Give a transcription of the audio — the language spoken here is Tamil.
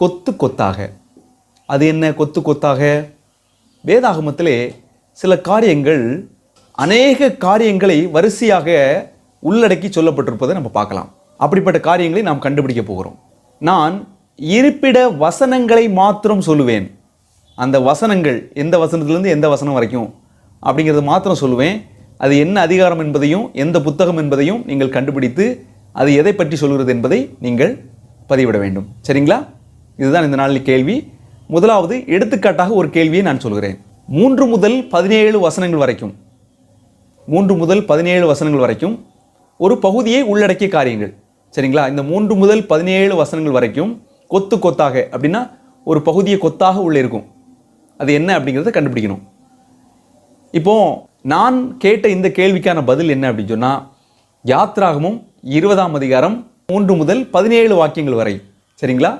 கொத்து கொத்தாக. அது என்ன கொத்து கொத்தாக? வேதாகமத்திலே சில காரியங்கள் அநேக காரியங்களை வரிசையாக உள்ளடக்கி சொல்லப்பட்டிருப்பதை நம்ம பார்க்கலாம். அப்படிப்பட்ட காரியங்களை நாம் கண்டுபிடிக்க போகிறோம். நான் இருப்பிட வசனங்களை மாத்திரம் சொல்லுவேன். அந்த வசனங்கள் எந்த வசனத்திலிருந்து எந்த வசனம் வரைக்கும் அப்படிங்கிறது மாத்திரம் சொல்லுவேன். அது என்ன அதிகாரம் என்பதையும் எந்த புத்தகம் என்பதையும் நீங்கள் கண்டுபிடித்து அது எதை பற்றி சொல்கிறது என்பதை நீங்கள் பதிவிட வேண்டும். சரிங்களா? இதுதான் இந்த நாளில் கேள்வி. முதலாவது எடுத்துக்காட்டாக ஒரு கேள்வியை நான் சொல்கிறேன். 3 முதல் 17 வசனங்கள் வரைக்கும் 3 முதல் 17 வசனங்கள் வரைக்கும் ஒரு பகுதியை உள்ளடக்கிய காரியங்கள். சரிங்களா? இந்த 3 முதல் 17 வசனங்கள் வரைக்கும் கொத்து கொத்தாக அப்படின்னா ஒரு பகுதியை கொத்தாக உள்ள இருக்கும். அது என்ன அப்படிங்கிறத கண்டுபிடிக்கணும். இப்போ நான் கேட்ட இந்த கேள்விக்கான பதில் என்ன அப்படின்னு சொன்னால், யாத்ராகமம் 20ஆம் அதிகாரம் 3 முதல் 17 வாக்கியங்கள் வரை. சரிங்களா?